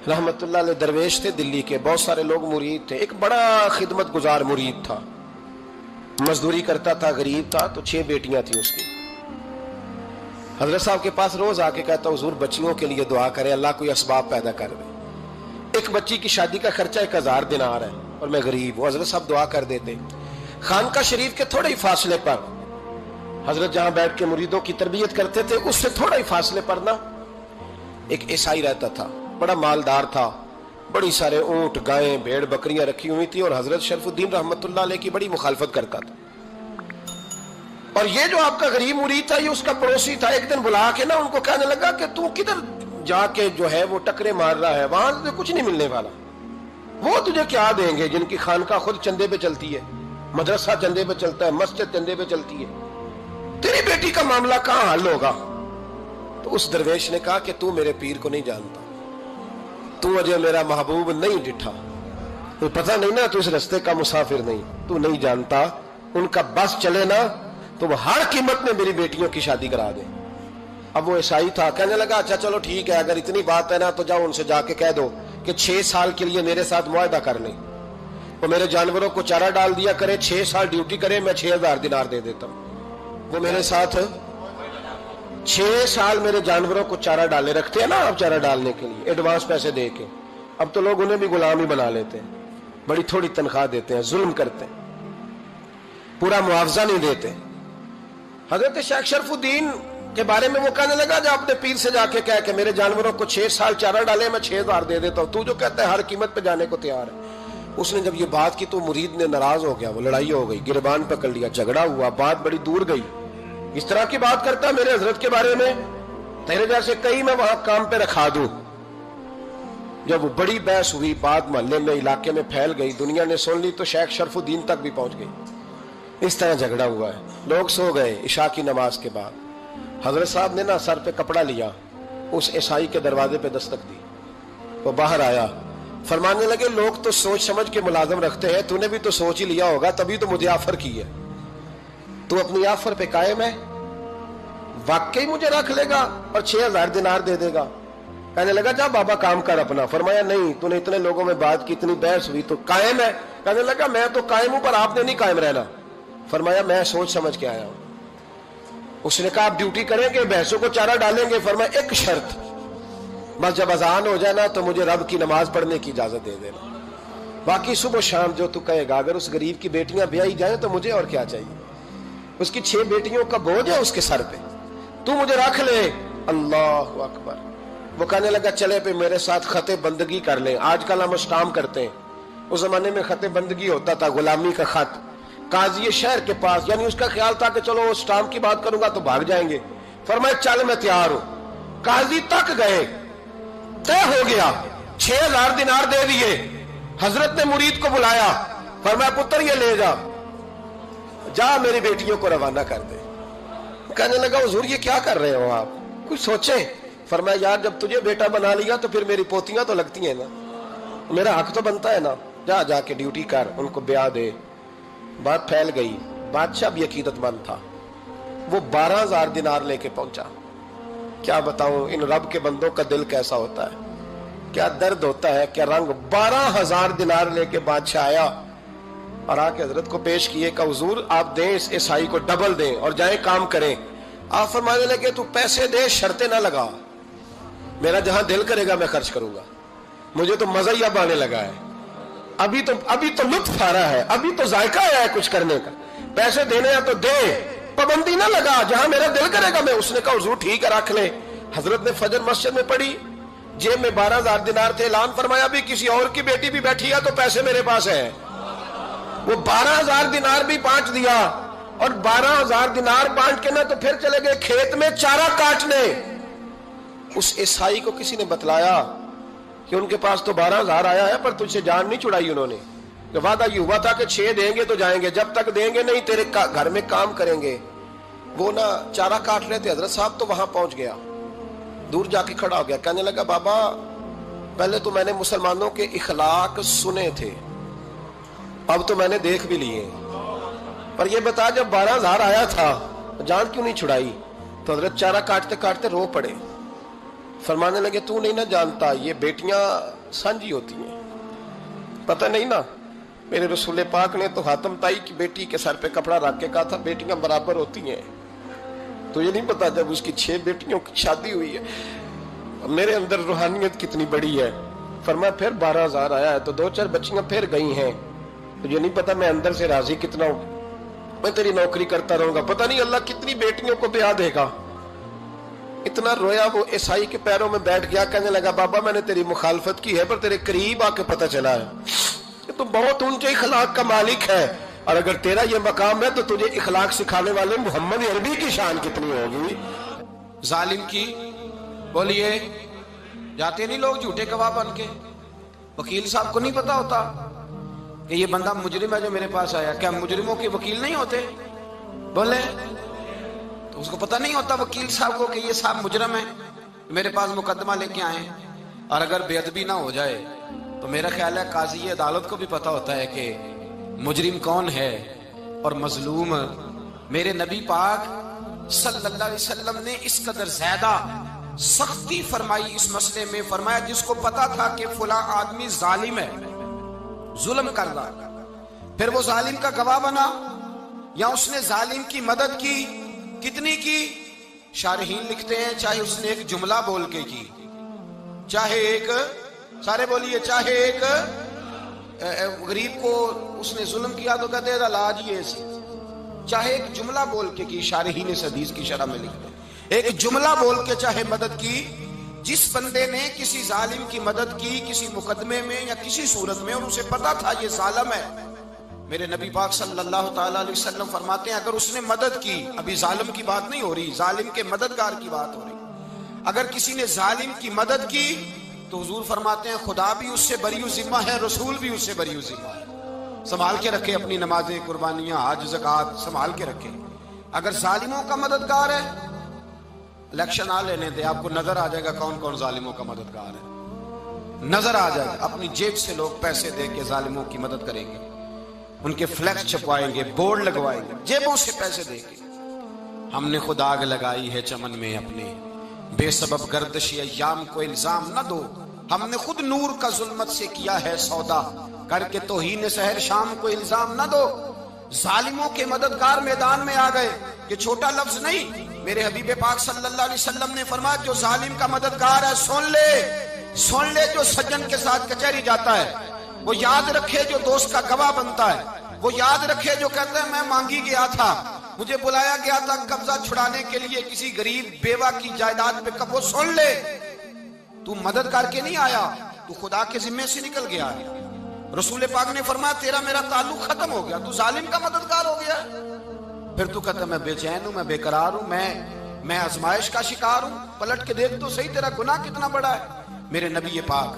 रहमतुल्लाह अलैह दरवेश थे दिल्ली के, बहुत सारे लोग मुरीद थे। एक बड़ा खिदमत गुजार मुरीद था, मजदूरी करता था, गरीब था। तो 6 बेटियां थी उसकी। हजरत साहब के पास रोज आके कहता, हुजूर बच्चियों के लिए दुआ करें, अल्लाह कोई असबाब पैदा कर दे। एक बच्ची की शादी का खर्चा 1000 दिनार है और मैं गरीब हूं। हजरत साहब दुआ कर देते। खानका शरीफ के थोड़े ही फासले पर, हजरत जहां बैठ के मुरीदों की तरबियत करते थे, उससे थोड़ा ही फासले पर ना एक ईसाई रहता था, बड़ा मालदार था, बड़ी सारे ऊंट, गायें, भेड़, बकरियां रखी हुई थी और हजरत शरफुद्दीन रहमतुल्लाह अलैह की बड़ी मुखालफत करता था। और ये जो आपका गरीब मुरीद था, ये उसका पड़ोसी था। एक दिन बुला के ना उनको कहने लगा कि तू किधर जाके जो है वो टकरे मार रहा है, वहां तुझे कुछ नहीं मिलने वाला। वो तुझे क्या देंगे जिनकी खानका खुद चंदे पे चलती है, मदरसा चंदे पे चलता है, मस्जिद चंदे पे चलती है, तेरी बेटी का मामला कहां हल होगा? तो उस दरवेश ने कहा कि तू मेरे पीर को नहीं जानता, तू अजय मेरा महबूब नहीं डिठा, तो पता नहीं ना, तू इस रास्ते का मुसाफिर नहीं, तू नहीं जानता। उनका बस चले ना तो वो हर कीमत में मेरी बेटियों की शादी करा दे। अब वो ईसाई था, कहने लगा अच्छा चलो ठीक है, अगर इतनी बात है ना तो जाओ उनसे जाके कह दो कि 6 साल के लिए मेरे साथ मुआहदा कर लें, वो मेरे जानवरों को चारा डाल दिया करे, 6 साल ड्यूटी करे, मैं 6000 दिनार दे देता हूं। वो मेरे साथ 6 साल मेरे जानवरों को चारा डाले, रखते हैं ना आप चारा डालने के लिए एडवांस पैसे दे के। अब तो लोग उन्हें भी गुलाम ही बना लेते हैं, बड़ी थोड़ी तनख्वाह देते हैं, जुल्म करते हैं, पूरा मुआवजा नहीं देते। हजरत शेख शरफुद्दीन के बारे में वो कहने लगा जब अपने पीर से जाके कह के मेरे जानवरों को 6 साल चारा डाले, मैं 6000 दे देता हूं, तू जो कहता है हर कीमत पे जाने को तैयार है। उसने जब ये बात की तो मुरीद ने नाराज हो गया, वो लड़ाई हो गई, गिरबान पकड़ लिया, झगड़ा हुआ, बात बड़ी दूर गई। इस तरह की बात करता मेरे हजरत के बारे में, तेरे जैसे कई मैं वहां काम पे रखा दूं। जब वो बड़ी बहस हुई, बात मोहल्ले में, इलाके में फैल गई, दुनिया ने सुन ली, तो शेख शरफुद्दीन तक भी पहुंच गई। इस तरह झगड़ा हुआ है। लोग सो गए इशा की नमाज के बाद। हजरत साहब ने ना सर पे कपड़ा लिया, उस ईसाई के दरवाजे पे दस्तक दी, वो बाहर आया, फरमाने लगे लोग तो सोच समझ के मुलाजम रखते हैं, तूने भी तो सोच ही लिया होगा, तभी तो मुझे ऑफर की है। तू अपनी ऑफर पे कायम है? वाकई मुझे रख लेगा और 6000 दिनार दे देगा? कहने लगा जा बाबा काम कर अपना। फरमाया नहीं, तूने इतने लोगों में बात की, इतनी बहस हुई, तो कायम है? कहने लगा मैं तो कायम हूं, पर आपने नहीं कायम रहना। फरमाया मैं सोच समझ के आया हूं। उसने कहा आप ड्यूटी करेंगे, भैंसों को चारा डालेंगे? फरमाया एक शर्त, बस जब अजान हो जाए ना तो मुझे रब की नमाज पढ़ने की इजाजत दे देना, बाकी सुबह शाम जो तू कहेगा। अगर उस गरीब की बेटियां ब्याही जाए तो मुझे और क्या चाहिए? उसकी 6 बेटियों का बोझ है उसके सर पे, तू मुझे रख ले। अल्लाह अकबर। वो कहने लगा चले पे मेरे साथ खते बंदगी कर ले। आजकल हम स्टाम करते हैं, उस जमाने में खते बंदगी होता था, गुलामी का खत, काजी शहर के पास, यानी उसका ख्याल था कि चलो स्टाम की बात करूंगा तो भाग जाएंगे। फरमाया चल मैं तैयार हूं। काजी तक गए, तय हो गया, 6000 दिनार दे दिए। हजरत ने मुरीद को बुलाया, फरमाया पुत्र ये ले जा, जा मेरी बेटियों को रवाना कर दे। कहने लगा हुजूर ये क्या कर रहे हो आप, कुछ सोचे? फरमाया यार जब तुझे बेटा बना लिया तो फिर मेरी पोतियां तो लगती हैं ना, मेरा हक तो बनता है ना, जा जाके ड्यूटी कर, उनको ब्याह दे। बात फैल गई, बादशाह भी अकीदतमंद था, वो 12000 दिनार लेके पहुंचा। क्या बताऊं इन रब के बंदों का दिल कैसा होता है, क्या दर्द होता है, क्या रंग। 12000 दिनार लेके बादशाह आया और आके हजरत को पेश किए का हुजूर आप दें इस ईसाई को डबल दें और जाए काम करें। आप फरमाने लगे तू पैसे दे, शर्तें ना लगा, मेरा जहां दिल करेगा मैं खर्च करूंगा, मुझे तो मजा ही अब आने लगा है, अभी तो लुत्फ आ रहा है, अभी तो जायका आया है कुछ करने का, पैसे देने हैं तो दे, पाबंदी ना लगा, जहां मेरा दिल करेगा मैं। उसने कहा हुजूर ठीक है रख ले। हजरत ने फजर मस्जिद में पढ़ी, जेब में 12000 दिनार थे, ऐलान फरमाया भी किसी और की बेटी भी बैठी है तो पैसे मेरे पास है। वो 12000 दिनार भी बांट दिया और 12000 दिनार बांट के ना तो फिर चले गए खेत में चारा काटने। उस ईसाई को किसी ने बतलाया कि उनके पास तो 12000 आया है पर तुझसे जान नहीं छुड़ाई उन्होंने, तो वादा ये हुआ था कि 6 देंगे तो जाएंगे, जब तक देंगे नहीं तेरे घर में काम करेंगे। वो ना चारा काट रहे थे, हजरत साहब तो वहां पहुंच गया, दूर जाके खड़ा हो गया, कहने लगा बाबा पहले तो मैंने मुसलमानों के इखलाक सुने थे, अब तो मैंने देख भी लिए, पर ये बता जब 12000 आया था जान क्यों नहीं छुड़ाई? तो हजरत चारा काटते काटते रो पड़े, फरमाने लगे तू नहीं ना जानता, ये बेटियां साझी होती हैं। पता नहीं ना, मेरे रसूल पाक ने तो हातम ताई की बेटी के सर पे कपड़ा रख के कहा था बेटियां बराबर होती हैं। तो ये नहीं पता जब उसकी 6 बेटियों की शादी हुई है, मेरे अंदर रूहानियत कितनी बड़ी है। फरमाया फिर 12,000 आया है तो 2-4 बच्चियां फिर गई हैं। तो ये नहीं पता मैं अंदर से राजी कितना हूं, मैं तेरी नौकरी करता रहूंगा, पता नहीं अल्लाह कितनी बेटियों को ब्याह देगा। इतना रोया, वो ईसाई के पैरों में बैठ गया, कहने लगा बाबा मैंने तेरी मुखालफत की है पर तेरे करीब आके पता चला है कि तू बहुत ऊंचे इखलाक का मालिक है, और अगर तेरा ये मकाम है तो तुझे इखलाक सिखाने वाले मोहम्मद अरबी की शान कितनी होगी। जालिम की बोलिए, जाते नहीं लोग झूठे गवाह बन के। वकील साहब को नहीं पता होता कि ये बंदा मुजरिम है जो मेरे पास आया। क्या मुजरिमों के वकील नहीं होते? बोले तो उसको पता नहीं होता वकील साहब को कि ये साहब मुजरिम है, मेरे पास मुकदमा लेके आए। और अगर बेअदबी ना हो जाए तो मेरा ख्याल है काजी अदालत को भी पता होता है कि मुजरिम कौन है और मजलूम। मेरे नबी पाक सल्लल्लाहु अलैहि वसल्लम ने इस कदर ज्यादा सख्ती फरमाई इस मसले में। फरमाया जिसको पता था कि फला आदमी जालिम है, जुल्म कर रहा, फिर वो जालिम का गवाह बना या उसने जालिम की मदद की, कितनी की? शारहीन लिखते हैं चाहे उसने एक जुमला बोल के की, चाहे एक, सारे बोलिए, चाहे एक गरीब को उसने जुल्म किया तो कहते हैं लाज ये सी, चाहे एक जुमला बोल के की। शारहीन इस हदीस की शरह में लिखते हैं एक जुमला बोल के चाहे मदद की। जिस बंदे ने किसी जालिम की मदद की किसी मुकदमे में या किसी सूरत में और उसे पता था ये जालिम है, मेरे नबी पाक सल्लल्लाहु ताला अलैहि वसल्लम फरमाते हैं अगर उसने मदद की, अभी जालिम की बात नहीं हो रही, जालिम के मददगार की बात हो रही, अगर किसी ने जालिम की मदद की तो हुजूर फरमाते हैं खुदा भी उससे बरीउ जिम्मा है, रसूल भी उससे बरीउ जिम्मा है। संभाल के रखे अपनी नमाजें, कुर्बानियां, हज, ज़कात संभाल के रखे। अगर जालिमों का मददगार है, इलेक्शन आ लेने दे, आपको नजर आ जाएगा कौन कौन जालिमों का मददगार है, नजर आ जाएगा। अपनी जेब से लोग पैसे दे के जालिमों की मदद करेंगे, उनके फ्लैक्स छपवाएंगे, बोर्ड लगवाएंगे, जेबों से पैसे देके। हमने खुद आग लगाई है चमन में अपने, बेसबब गर्दिश अय्याम को इल्जाम न दो, हमने खुद नूर का जुल्मत से किया है सौदा, करके तौहीन सहर शाम को इल्जाम न दो। जालिमों के मददगार मैदान में आ गए, ये छोटा लफ्ज नहीं। मेरे हबीब पाक सल्लल्लाहु अलैहि वसल्लम ने फरमाया जो जालिम का मददगार है सुन ले, जो सज्जन के साथ कचहरी जाता है वो याद रखे, जो दोस्त का गवाह बनता है वो याद रखे, जो कहता है मैं मांगी गया था, मुझे बुलाया गया था कब्जा छुड़ाने के लिए किसी गरीब बेवा की जायदाद पे, कब वो सुन ले, तू मदद करके नहीं आया, तू खुदा के जिम्मे से निकल गया है। रसूल पाक ने फरमाया तेरा मेरा ताल्लुक खत्म हो गया, तू जालिम का मददगार हो गया। फिर तू कहता मैं बेचैन हूं, मैं बेकरार हूं, मैं आजमाइश का शिकार हूं। पलट के देख तो सही तेरा गुनाह कितना बड़ा है। मेरे नबी पाक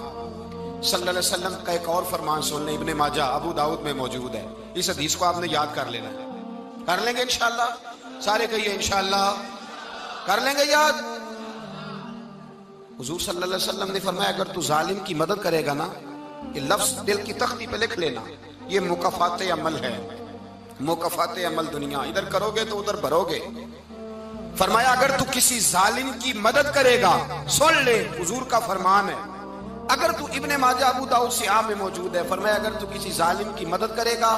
सल्लल्लाहु अलैहि वसल्लम का एक और फरमान सुन ले, इब्ने माजा अबू दाऊद में मौजूद है। इस हदीस को आपने याद कर लेना है, कर लेंगे इंशाअल्लाह, सारे कहिए इंशाअल्लाह कर लेंगे याद। हुजूर सल्लल्लाहु अलैहि वसल्लम ने फरमाया अगर तू जालिम की मदद करेगा ना, ये लफ्ज दिल की तख्ती पे लिख लेना, ये मुकाफात अमल है, मुकाफात अमल दुनिया, इधर करोगे तो उधर भरोगे। फरमाया अगर तू किसी जालिम की मदद करेगा, सुन ले हुजूर का फरमान है, अगर तू इब्ने माजा अबू दाऊद सियाह में मौजूद है, फरमाया अगर तू किसी जालिम की मदद करेगा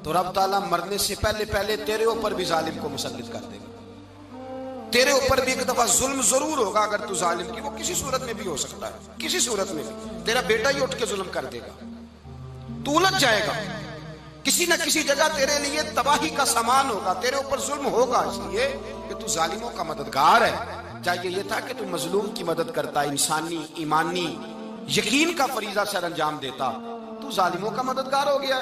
तो रब ताला मरने से पहले पहले तेरे ऊपर भी जालिम को मुसल्लित कर देगा, तेरे ऊपर भी एक दफा जुल्म जरूर होगा। अगर तू जालिम की, वो किसी सूरत में भी हो सकता है, किसी सूरत में भी तेरा बेटा ही उठ के जुल्म कर देगा, तू उलझ जाएगा, किसी न किसी जगह तेरे लिए तबाही का सामान होगा, तेरे ऊपर जुल्म होगा, इसलिए कि तू जालिमों का मददगार है। चाहिए ये था कि तू मजलूम की मदद करता, इंसानी ईमानी यकीन का फरीजा सर अंजाम देता, तू जालिमों का मददगार हो गया।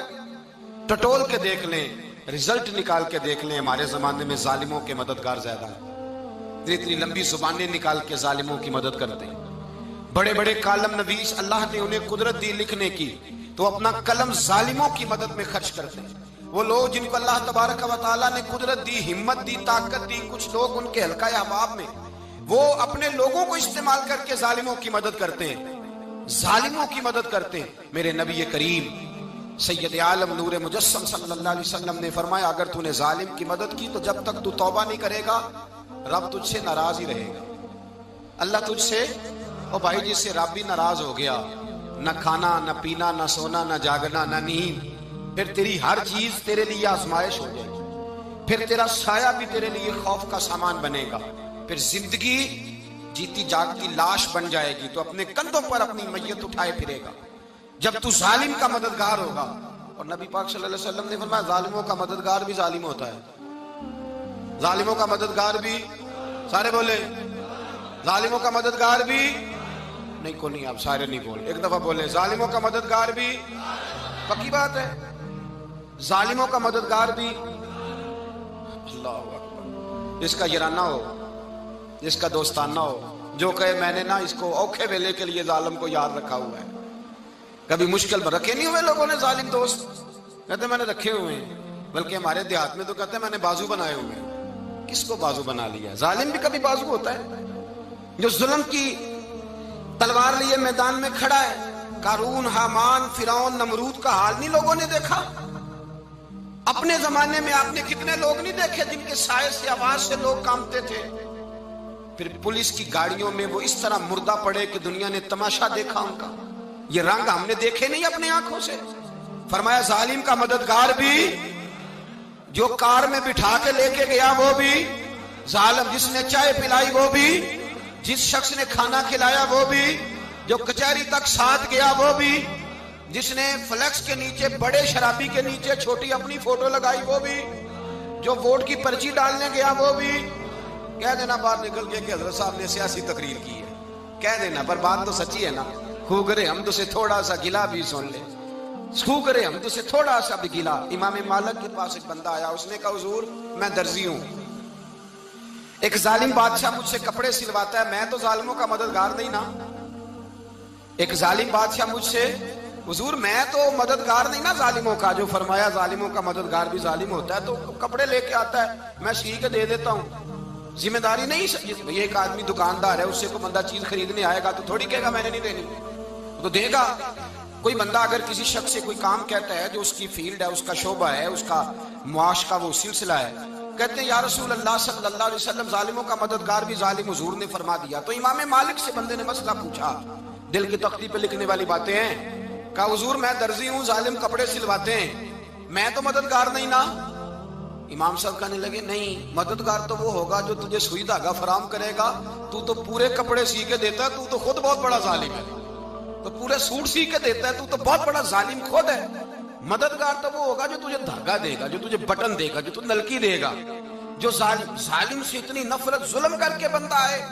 टटोल के देख लें, रिजल्ट निकाल के देख लें, हमारे जमाने में जालिमों के मददगार ज्यादा है। इतनी लंबी जुबानें निकाल के जालिमों की मदद करते हैं। बड़े बड़े कालम नवीस अल्लाह ने उन्हें कुदरत दी लिखने की, तो अपना कलम जालिमों की मदद में खर्च करते हैं। वो लोग जिनको अल्लाह तबारक व तआला ने कुदरत दी, हिम्मत दी, ताकत दी, कुछ लोग उनके हल्का अहबाब में वो अपने लोगों को इस्तेमाल करके जालिमों की मदद करते हैं, जालिमों की मदद करते हैं। मेरे नबी करीम सैयद आलम नूर मुजस्सम सल्लल्लाहु अलैहि वसल्लम ने फरमाया अगर तूने जालिम की मदद की तो जब तक तू तौबा नहीं करेगा रब तुझसे नाराज ही रहेगा, अल्लाह तुझसे اور بھائی جس سے رب بھی ناراض ہو گیا، نہ کھانا نہ پینا نہ سونا نہ جاگنا نہ نیند، پھر تیری ہر چیز تیرے لیے آزمائش ہو جائے گی، پھر تیرا سایہ بھی تیرے لیے خوف کا سامان بنے گا، پھر زندگی جیتی جاگتی لاش بن جائے گی، تو اپنے کندھوں پر اپنی میت اٹھائے پھرے گا جب تو ظالم کا مددگار ہوگا۔ اور نبی پاک صلی اللہ علیہ وسلم نے فرمایا ظالموں کا مددگار بھی ظالم ہوتا ہے، ظالموں کا مددگار بھی، سارے بولے ظالموں کا مددگار بھی، نہیں کو نہیں، آپ سارے نہیں بولے، ایک دفعہ بولے ظالموں کا مددگار بھی، پکی بات ہے، ظالموں کا مددگار بھی۔ اللہ اکبر، جس کا یارانہ ہو، جس کا دوستانہ ہو، جو کہے میں نے نا اس کو اوکھے ویلے کے لیے ظالم کو یاد رکھا ہوا ہے۔ کبھی مشکل میں رکھے نہیں ہوئے لوگوں نے ظالم دوست؟ کہتے میں نے رکھے ہوئے ہیں، بلکہ ہمارے دیہات میں تو کہتے ہیں میں نے بازو بنائے ہوئے ہیں۔ کس کو بازو بنا لیا؟ ظالم بھی کبھی بازو ہوتا ہے، جو ظلم کی تلوار لیے میدان میں کھڑا ہے۔ قارون، حامان، فرعون، نمرود کا حال نہیں لوگوں نے دیکھا؟ اپنے زمانے میں آپ نے کتنے لوگ نہیں دیکھے جن کے سائے سے، آواز سے لوگ کانپتے تھے؟ پھر پولیس کی گاڑیوں میں وہ اس طرح مردہ پڑے کہ دنیا نے تماشا دیکھا ان کا۔ یہ رنگ ہم نے دیکھے نہیں اپنے آنکھوں سے۔ فرمایا ظالم کا مددگار بھی، جو کار میں بٹھا کے لے کے گیا وہ بھی ظالم، جس نے چائے پلائی وہ بھی، جس شخص نے کھانا کھلایا وہ بھی، جو کچہری تک ساتھ گیا وہ بھی، جس نے فلیکس کے نیچے، بڑے شرابی کے نیچے چھوٹی اپنی فوٹو لگائی وہ بھی، جو ووٹ کی پرچی ڈالنے گیا وہ بھی۔ کہہ دینا باہر نکل کے کہ حضرت صاحب نے سیاسی تقریر کی ہے، کہہ دینا، پر بات تو سچی ہے نا۔ خو کرے حمد سے تھوڑا سا گلا بھی سن لے، خو کرے حمد سے تھوڑا سا بھی گلا۔ امام مالک کے پاس ایک بندہ آیا، اس نے کہا حضور میں درزی ہوں، ایک ظالم بادشاہ مجھ سے کپڑے سلواتا ہے، میں تو ظالموں کا مددگار نہیں نا۔ ایک ظالم بادشاہ مجھ سے، حضور میں تو مددگار نہیں نا ظالموں کا، جو فرمایا ظالموں کا مددگار بھی ظالم ہوتا ہے، تو کپڑے لے کے آتا ہے میں سی کے دے دیتا ہوں، ذمہ داری نہیں۔ یہ ایک آدمی دکاندار ہے، اس سے کوئی بندہ چیز خریدنے آئے گا تو تھوڑی کہے گا میں نے نہیں دینی، تو دے گا۔ کوئی بندہ اگر کسی شخص سے کوئی کام کہتا ہے جو اس کی فیلڈ ہے، اس کا شعبہ ہے، اس کا معاش کا وہ سلسلہ ہے، کہتے ہیں یا رسول اللہ صلی اللہ علیہ وسلم ظالموں کا مددگار بھی ظالم، حضور نے فرما دیا۔ تو امام مالک سے بندے نے مسئلہ پوچھا، دل کی تختی پہ لکھنے والی باتیں ہیں، کہا حضور میں درزی ہوں، ظالم کپڑے سلواتے ہیں، میں تو مددگار نہیں نا۔ امام صاحب کہنے لگے نہیں، مددگار تو وہ ہوگا جو تجھے سوئی دھاگا فراہم کرے گا، تو تو پورے کپڑے سی کے دیتا ہے، تو خود بہت بڑا ظالم ہے، تو پورے سوٹ سی کے دیتا ہے، تو بہت بڑا ظالم خود ہے۔ مددگار تو وہ ہوگا جو تجھے دھاگا دے گا، جو تجھے بٹن دے گا، جو تجھے نلکی دے گا۔ جو ظالم سے اتنی نفرت، ظلم کر کے بندہ ہے،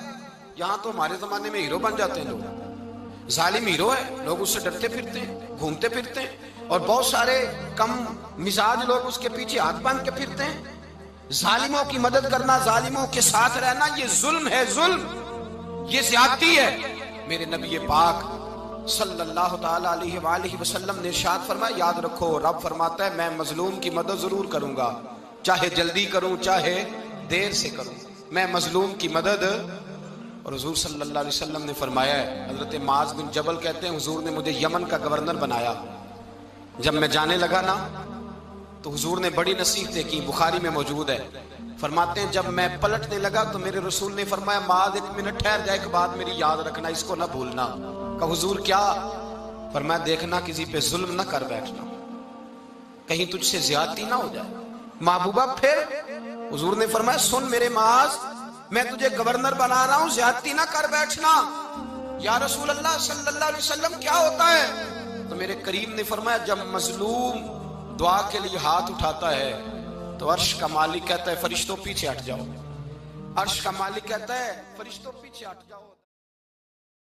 یہاں تو ہمارے زمانے میں ہیرو بن جاتے ہیں لوگ، ظالم ہیرو ہے، لوگ اس سے ڈرتے پھرتے ہیں، گھومتے پھرتے ہیں، اور بہت سارے کم مزاج لوگ اس کے پیچھے ہاتھ باندھ کے پھرتے ہیں۔ ظالموں کی مدد کرنا، ظالموں کے ساتھ رہنا، یہ ظلم ہے، ظلم، یہ زیادتی ہے۔ میرے نبی پاک صلی اللہ تعالی علیہ وآلہ وسلم نے ارشاد فرمایا، یاد رکھو رب فرماتا ہے میں مظلوم کی مدد ضرور کروں گا، چاہے جلدی کروں چاہے دیر سے کروں، میں مظلوم کی مدد۔ اور حضور صلی اللہ علیہ وسلم نے فرمایا ہے، حضرت معاذ بن جبل کہتے ہیں حضور نے مجھے یمن کا گورنر بنایا، جب میں جانے لگا نا تو حضور نے بڑی نصیحتیں کی، بخاری میں موجود ہے، فرماتے ہیں جب میں پلٹنے لگا تو میرے رسول نے فرمایا معاذ ایک منٹ ٹھہر جا، ایک بات میری یاد رکھنا، اس کو نہ بھولنا۔ کہ حضور کیا؟ فرمایا دیکھنا کسی پہ ظلم نہ کر بیٹھنا، کہیں تجھ سے زیادتی نہ ہو جائے۔ محبوبہ پھر حضور نے فرمایا سن میرے معاذ، میں تجھے گورنر بنا رہا ہوں، زیادتی نہ کر بیٹھنا۔ یا رسول اللہ صلی اللہ علیہ وسلم کیا ہوتا ہے؟ تو میرے کریم نے فرمایا جب مظلوم دعا کے لیے ہاتھ اٹھاتا ہے تو عرش کا مالک کہتا ہے فرشتوں پیچھے ہٹ جاؤ، عرش کا مالک کہتا ہے فرشتوں پیچھے ہٹ جاؤ۔